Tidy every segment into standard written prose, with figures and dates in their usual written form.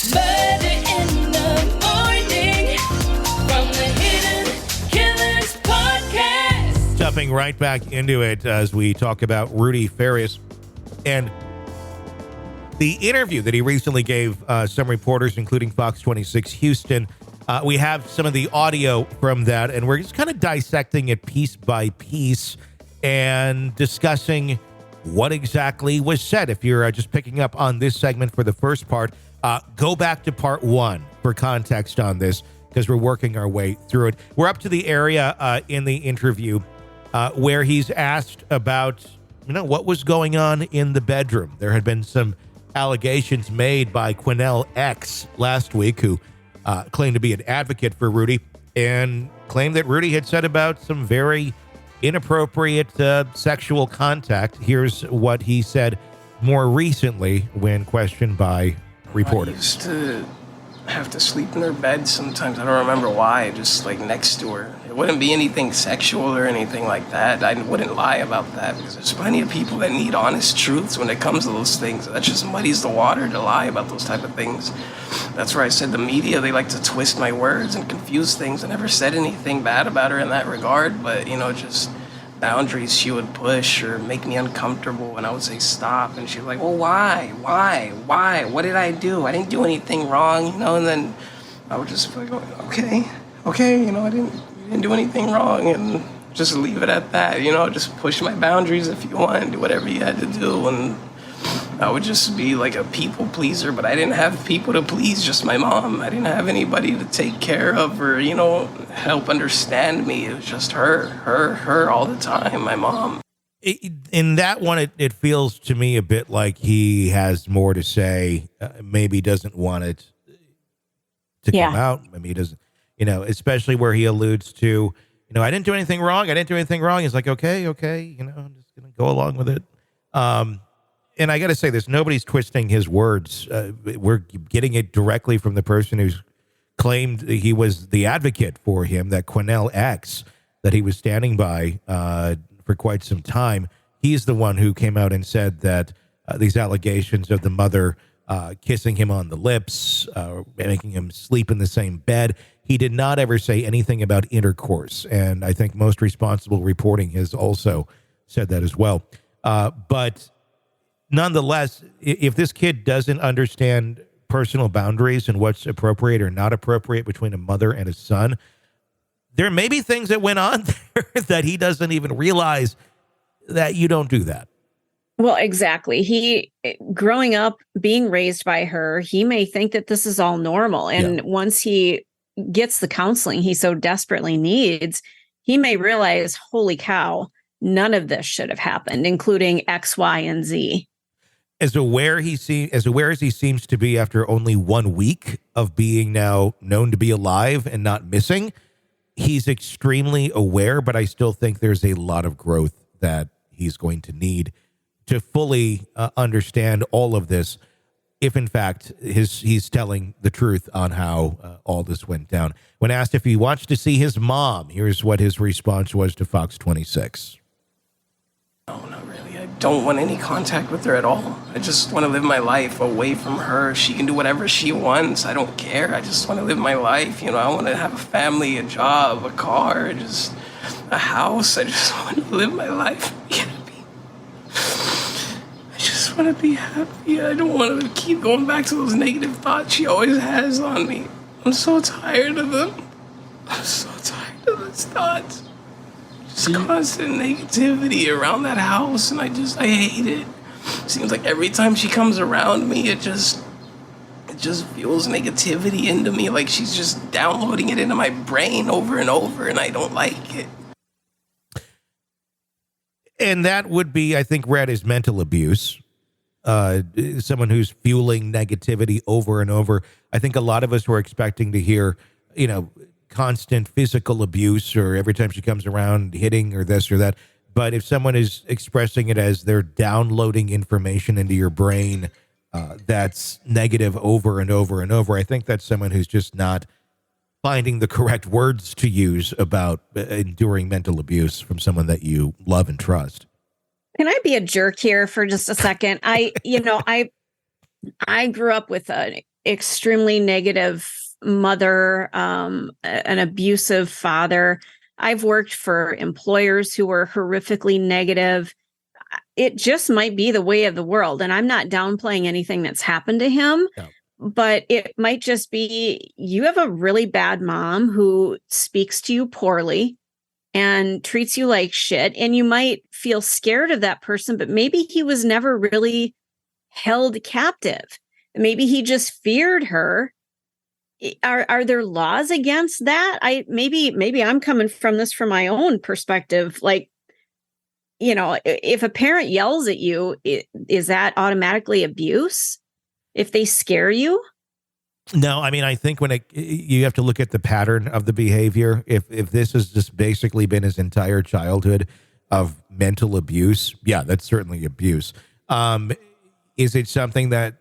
Murder in the morning from the Hidden Killers podcast. Jumping right back into it as we talk about Rudy Farias and the interview that he recently gave some reporters, including Fox 26 Houston. We have some of the audio from that, and we're just kind of dissecting it piece by piece and discussing what exactly was said. If you're just picking up on this segment for the first part, go back to part one for context on this, because we're working our way through it. We're up to the area in the interview where he's asked about, what was going on in the bedroom. There had been some allegations made by Quinnell X last week, who claimed to be an advocate for Rudy, and claimed that Rudy had said about some very inappropriate sexual contact. Here's what he said more recently when questioned by reporters. I used to have to sleep in her bed sometimes. I don't remember why, just like next to her. It wouldn't be anything sexual or anything like that. I wouldn't lie about that, because there's plenty of people that need honest truths when it comes to those things. That just muddies the water to lie about those type of things. That's where I said the media, they like to twist my words and confuse things. I never said anything bad about her in that regard, but, just boundaries she would push or make me uncomfortable, and I would say stop, and she'd be like, well, why, what did I do? I didn't do anything wrong, and then I would just be like, okay, I didn't do anything wrong, and just leave it at that, just push my boundaries if you want, do whatever you had to do. And I would just be like a people pleaser, but I didn't have people to please, just my mom. I didn't have anybody to take care of or, help understand me. It was just her all the time, my mom. In that one, it feels to me a bit like he has more to say, maybe doesn't want it to come out. Maybe he doesn't, especially where he alludes to, I didn't do anything wrong. He's like, okay, I'm just going to go along with it. And I got to say this, nobody's twisting his words. We're getting it directly from the person who's claimed he was the advocate for him, that Quinnell X, that he was standing by for quite some time. He's the one who came out and said that these allegations of the mother kissing him on the lips, making him sleep in the same bed. He did not ever say anything about intercourse. And I think most responsible reporting has also said that as well. But nonetheless, if this kid doesn't understand personal boundaries and what's appropriate or not appropriate between a mother and a son, there may be things that went on there that he doesn't even realize that you don't do that. Well, exactly. He, growing up, being raised by her, he may think that this is all normal. And once he gets the counseling he so desperately needs, he may realize, holy cow, none of this should have happened, including X, Y, and Z. As aware as he seems to be after only 1 week of being now known to be alive and not missing, he's extremely aware, but I still think there's a lot of growth that he's going to need to fully understand all of this, if in fact he's telling the truth on how all this went down. When asked if he wants to see his mom, here's what his response was to Fox 26. No, not really. I don't want any contact with her at all. I just want to live my life away from her. She can do whatever she wants. I don't care. I just want to live my life. I want to have a family, a job, a car, just a house. I just want to live my life. Be happy. I just want to be happy. I don't want to keep going back to those negative thoughts she always has on me. I'm so tired of them. I'm so tired of those thoughts. Just constant negativity around that house, and I hate it. Seems like every time she comes around me, it just fuels negativity into me, like she's just downloading it into my brain over and over, and I don't like it. And that would be, I think, read as mental abuse. Someone who's fueling negativity over and over. I think a lot of us were expecting to hear, constant physical abuse, or every time she comes around hitting or this or that. But if someone is expressing it as they're downloading information into your brain that's negative over and over and over, I think that's someone who's just not finding the correct words to use about enduring mental abuse from someone that you love and trust. Can I be a jerk here for just a second? I grew up with extremely negative mother, an abusive father. I've worked for employers who were horrifically negative. It just might be the way of the world. And I'm not downplaying anything that's happened to him, No. but it might just be you have a really bad mom who speaks to you poorly and treats you like shit. And you might feel scared of that person, but maybe he was never really held captive. Maybe he just feared her. Are there laws against that? Maybe I'm coming from this from my own perspective. Like, if a parent yells at you, is that automatically abuse? If they scare you? No, I mean, I think you have to look at the pattern of the behavior. If this has just basically been his entire childhood of mental abuse, yeah, that's certainly abuse. Is it something that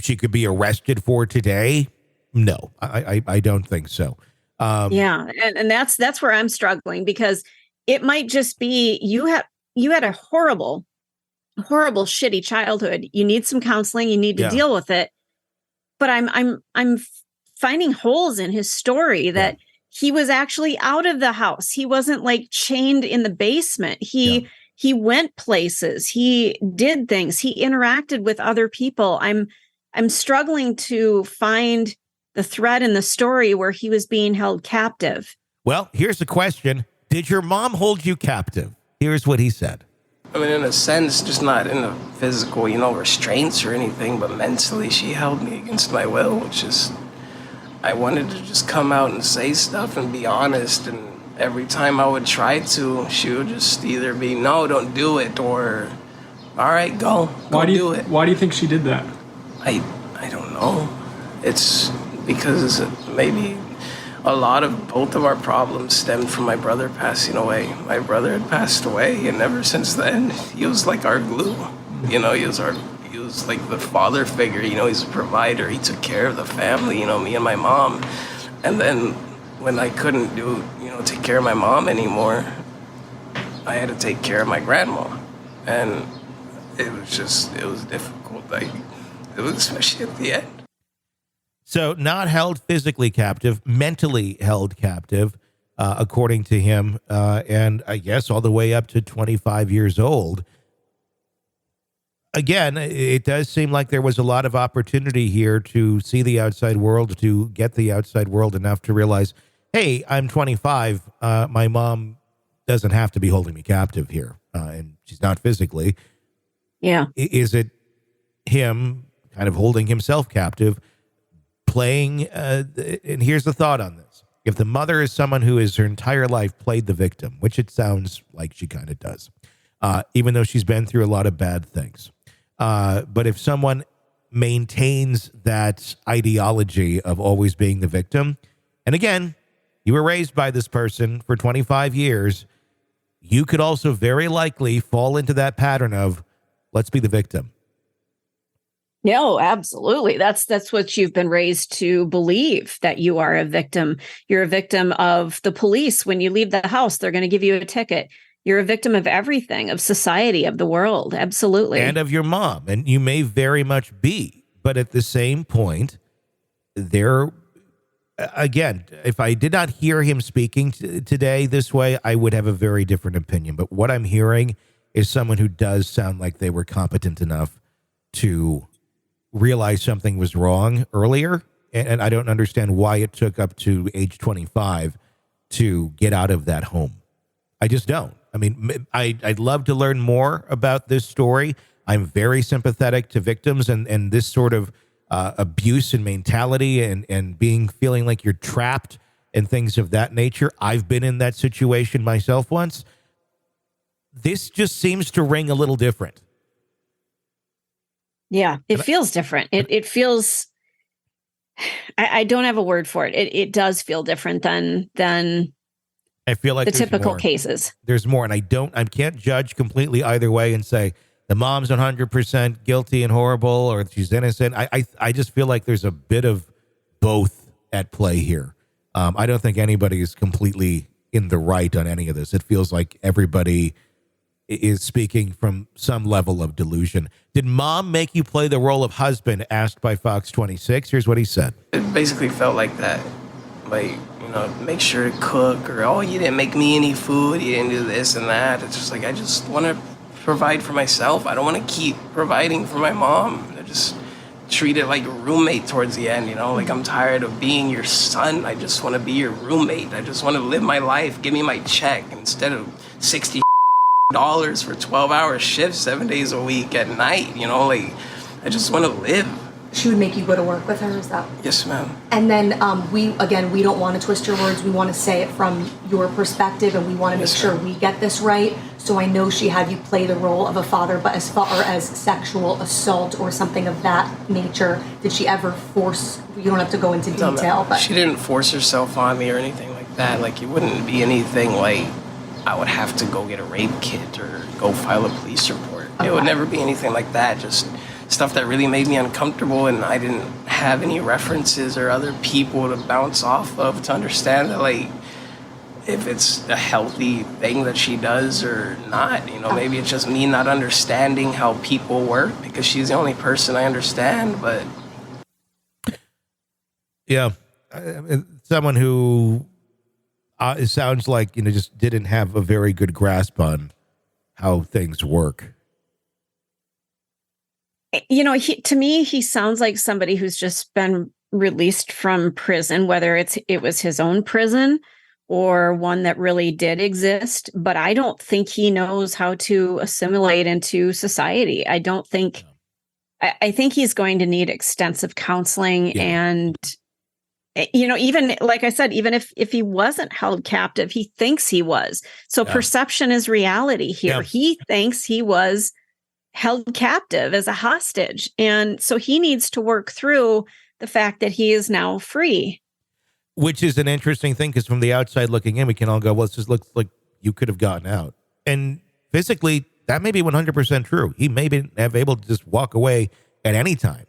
she could be arrested for today? No, I don't think so. Yeah, and that's where I'm struggling, because it might just be you had a horrible, shitty childhood. You need some counseling. You need to deal with it. But I'm finding holes in his story that he was actually out of the house. He wasn't like chained in the basement. He went places. He did things. He interacted with other people. I'm struggling to find the thread in the story where he was being held captive. Well, here's the question. Did your mom hold you captive? Here's what he said. I mean, in a sense, just not in the physical, restraints or anything, but mentally she held me against my will, which is, I wanted to just come out and say stuff and be honest. And every time I would try to, she would just either be, no, don't do it, or, all right, go do it. Why do you think she did that? I don't know. It's because maybe a lot of both of our problems stemmed from my brother passing away. My brother had passed away, and ever since then, he was like our glue. He was like the father figure. He's a provider. He took care of the family. Me and my mom. And then when I couldn't take care of my mom anymore, I had to take care of my grandma, and it was difficult. It was especially at the end. So not held physically captive, mentally held captive, according to him, and I guess all the way up to 25 years old. Again, it does seem like there was a lot of opportunity here to see the outside world, to get the outside world enough to realize, hey, I'm 25. My mom doesn't have to be holding me captive here, and she's not physically. Yeah. Is it him kind of holding himself captive? Playing, and here's the thought on this. If the mother is someone who has her entire life played the victim, which it sounds like she kind of does, even though she's been through a lot of bad things. But if someone maintains that ideology of always being the victim, and again, you were raised by this person for 25 years, you could also very likely fall into that pattern of, let's be the victim. No, absolutely. That's what you've been raised to believe, that you are a victim. You're a victim of the police. When you leave the house, they're going to give you a ticket. You're a victim of everything, of society, of the world. Absolutely. And of your mom. And you may very much be. But at the same point, again, if I did not hear him speaking today this way, I would have a very different opinion. But what I'm hearing is someone who does sound like they were competent enough to realize something was wrong earlier, and I don't understand why it took up to age 25 to get out of that home. I just don't. I mean, I'd love to learn more about this story. I'm very sympathetic to victims and this sort of abuse and mentality and feeling like you're trapped and things of that nature. I've been in that situation myself once. This just seems to ring a little different. Yeah, it feels different. It feels, I don't have a word for it. It does feel different than I feel like the typical cases. There's more, and I can't judge completely either way and say the mom's 100% guilty and horrible or she's innocent. I just feel like there's a bit of both at play here. I don't think anybody is completely in the right on any of this. It feels like everybody is speaking from some level of delusion. Did mom make you play the role of husband? Asked by Fox 26. Here's what he said. It basically felt like that. Like, make sure to cook, or, oh, you didn't make me any food, you didn't do this and that. It's just like, I just want to provide for myself. I don't want to keep providing for my mom. I just treat it like a roommate towards the end, like, I'm tired of being your son. I just want to be your roommate. I just want to live my life. Give me my check instead of $60 for 12-hour shifts 7 days a week at night. Like, I just want to live. She would make you go to work with her, is that? Yes, ma'am. And then we don't want to twist your words. We want to say it from your perspective, and we want to make sure we get this right. So I know she had you play the role of a father, but as far as sexual assault or something of that nature, did she ever force? You don't have to go into detail, but she didn't force herself on me or anything like that. Like, it wouldn't be anything like I would have to go get a rape kit or go file a police report. Okay. It would never be anything like that. Just stuff that really made me uncomfortable, and I didn't have any references or other people to bounce off of to understand that, like, if it's a healthy thing that she does or not. Maybe it's just me not understanding how people work, because she's the only person I understand. But yeah, someone who it sounds like just didn't have a very good grasp on how things work. To me, he sounds like somebody who's just been released from prison, whether it was his own prison or one that really did exist. But I don't think he knows how to assimilate into society. I don't think, I think he's going to need extensive counseling. And, even like I said, even if he wasn't held captive, he thinks he was. So perception is reality here. He thinks he was held captive as a hostage. And so he needs to work through the fact that he is now free. Which is an interesting thing, because from the outside looking in, we can all go, well, this just looks like you could have gotten out. And physically, that may be 100% true. He may have able to just walk away at any time,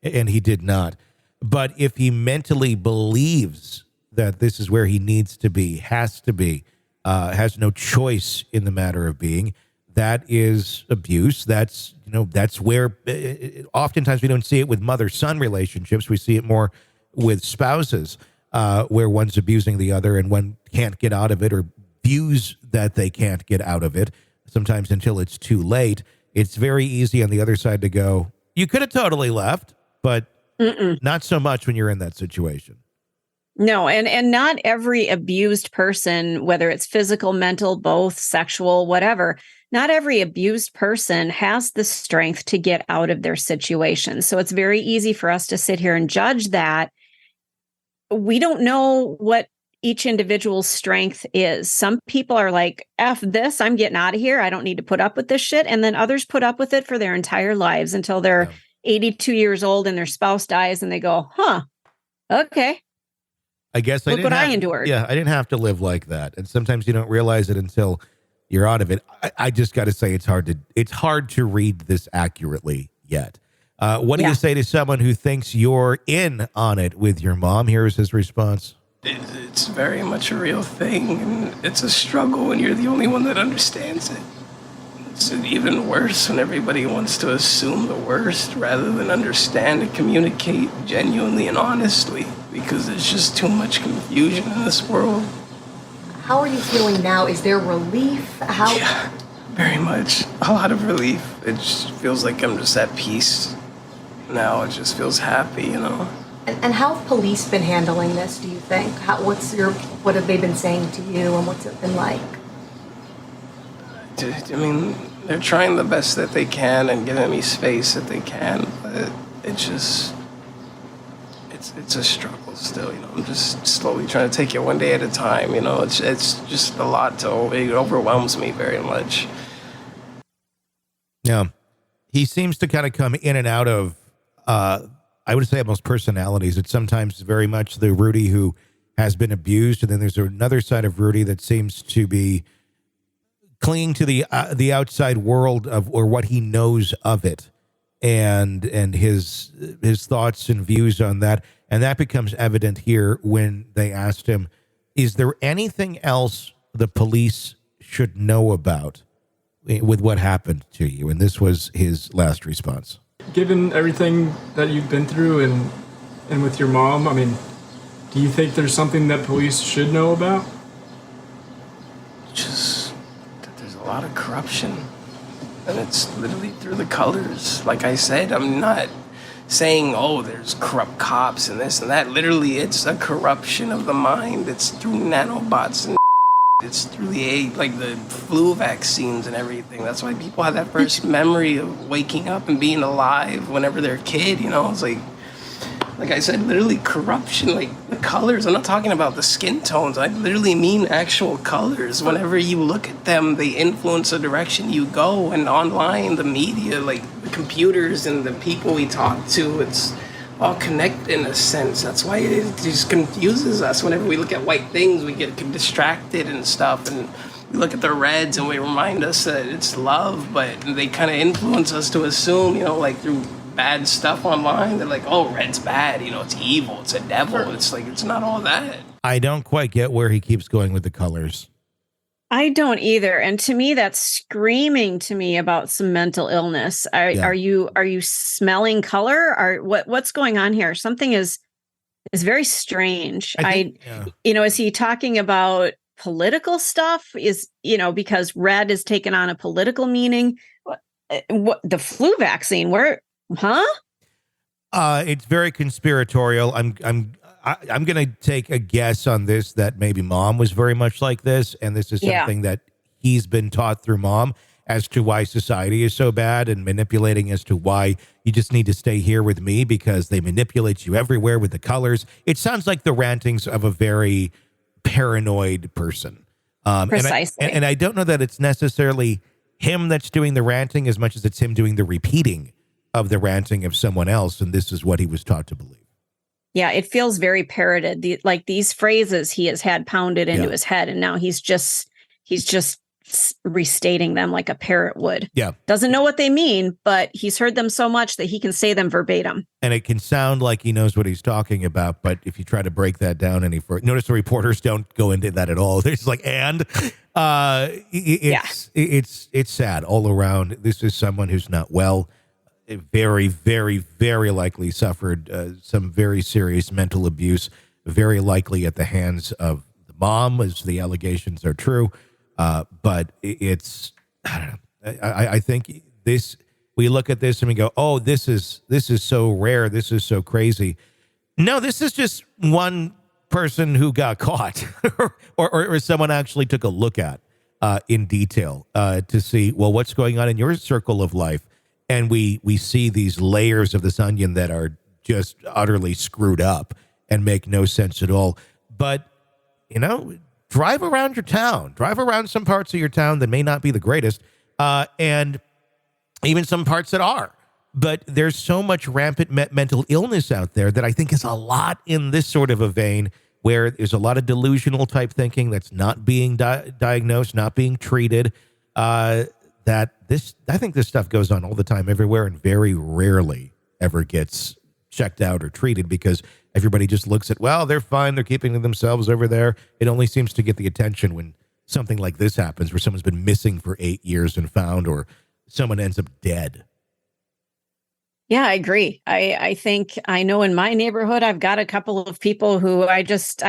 and he did not. But if he mentally believes that this is where he needs to be, has to be, has no choice in the matter of being, that is abuse. That's where oftentimes we don't see it with mother-son relationships. We see it more with spouses, where one's abusing the other and one can't get out of it, or views that they can't get out of it, sometimes until it's too late. It's very easy on the other side to go, you could have totally left, but not so much when you're in that situation. No, and not every abused person, whether it's physical, mental, both, sexual, whatever, not every abused person has the strength to get out of their situation. So it's very easy for us to sit here and judge that. We don't know what each individual's strength is. Some people are like, F this, I'm getting out of here. I don't need to put up with this shit. And then others put up with it for their entire lives until they're 82 years old and their spouse dies and they go, okay. I guess Look what I endured. Yeah, I didn't have to live like that. And sometimes you don't realize it until you're out of it. I just got to say it's hard to read this accurately yet. What do you say to someone who thinks you're in on it with your mom? Here's his response. It's very much a real thing, and it's a struggle when you're the only one that understands it. It's even worse when everybody wants to assume the worst rather than understand and communicate genuinely and honestly, because there's just too much confusion in this world. How are you feeling now? Is there relief? Yeah, very much. A lot of relief. It just feels like I'm just at peace now. It just feels happy, And how have police been handling this, do you think? What have they been saying to you, and what's it been like? I mean, they're trying the best that they can and giving me space that they can, but it's a struggle still, I'm just slowly trying to take it one day at a time, it's just a lot it overwhelms me very much. Yeah. He seems to kind of come in and out of, I would say almost personalities. It's sometimes very much the Rudy who has been abused, and then there's another side of Rudy that seems to be clinging to the outside world or what he knows of it, and his thoughts and views on that. And that becomes evident here when they asked him, is there anything else the police should know about? with what happened to you. And this was his last response. Given everything that you've been through and with your mom, I mean, do you think there's something that police should know about? Just that there's a lot of corruption. And it's literally through the colors. Like I said, I'm not saying, oh, there's corrupt cops and this and that. Literally, it's a corruption of the mind. It's through nanobots and it's through the flu vaccines and everything. That's why people have that first memory of waking up and being alive whenever they're a kid, you know? It's like I said, literally corruption, like the colors. I'm not talking about the skin tones. I literally mean actual colors. Whenever you look at them, they influence the direction you go. And online, the media, like the computers and the people we talk to, it's all connected in a sense. That's why it just confuses us. Whenever we look at white things, we get distracted and stuff. And we look at the reds and we remind us that it's love, but they kind of influence us to assume, you know, like through bad stuff online, they're like, oh, red's bad, you know, it's evil, it's a devil. It's like, it's not all that. I don't quite get where he keeps going with the colors. I don't either. And to me, that's screaming to me about some mental illness. Are you smelling color? Or what's going on here? Something is very strange. Is he talking about political stuff? Because red is taken on a political meaning. What the flu vaccine? It's very conspiratorial. I'm going to take a guess on this that maybe mom was very much like this, and this is something that he's been taught through mom as to why society is so bad and manipulating as to why you just need to stay here with me because they manipulate you everywhere with the colors. It sounds like the rantings of a very paranoid person. Precisely. And I don't know that it's necessarily him that's doing the ranting as much as it's him doing the repeating of the ranting of someone else, and this is what he was taught to believe. Yeah, it feels very parroted. Like these phrases he has had pounded into his head, and now he's just restating them like a parrot would. Yeah. Doesn't know what they mean, but he's heard them so much that he can say them verbatim. And it can sound like he knows what he's talking about, but if you try to break that down any further, notice the reporters don't go into that at all. They're just like, it's sad all around. This is someone who's not well. Very, very, very likely suffered some very serious mental abuse, very likely at the hands of the mom, as the allegations are true. But it's, I don't know. I think this, we look at this and we go, oh, this is so rare. This is so crazy. No, this is just one person who got caught or someone actually took a look at in detail to see, well, what's going on in your circle of life. And we see these layers of this onion that are just utterly screwed up and make no sense at all. But, drive around your town. Drive around some parts of your town that may not be the greatest, and even some parts that are. But there's so much rampant mental illness out there that I think is a lot in this sort of a vein where there's a lot of delusional type thinking that's not being diagnosed, not being treated, I think this stuff goes on all the time everywhere and very rarely ever gets checked out or treated because everybody just looks at, well, they're fine. They're keeping to themselves over there. It only seems to get the attention when something like this happens where someone's been missing for 8 years and found or someone ends up dead. Yeah, I agree. I think I know in my neighborhood, I've got a couple of people who I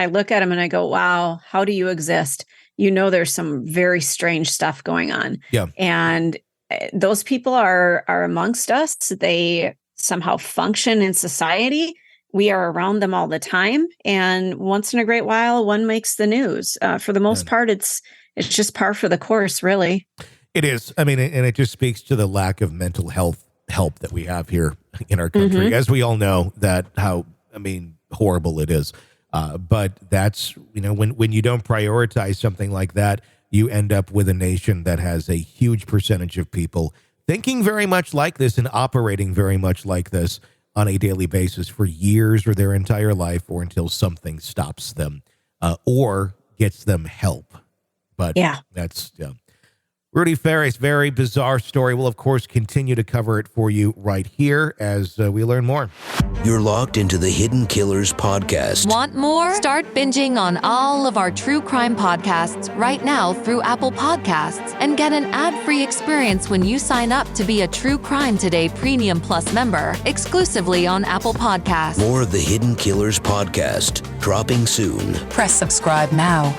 look at them and I go, wow, how do you exist? There's some very strange stuff going on. Yeah. And those people are amongst us. They somehow function in society. We are around them all the time. And once in a great while, one makes the news. For the most part, it's just par for the course, really. It is. I mean, and it just speaks to the lack of mental health help that we have here in our country. Mm-hmm. As we all know horrible it is. But that's, when you don't prioritize something like that, you end up with a nation that has a huge percentage of people thinking very much like this and operating very much like this on a daily basis for years or their entire life or until something stops them or gets them help. But that's, Rudy Farias, very bizarre story. We'll, of course, continue to cover it for you right here as we learn more. You're locked into the Hidden Killers podcast. Want more? Start binging on all of our true crime podcasts right now through Apple Podcasts and get an ad-free experience when you sign up to be a True Crime Today Premium Plus member exclusively on Apple Podcasts. More of the Hidden Killers podcast dropping soon. Press subscribe now.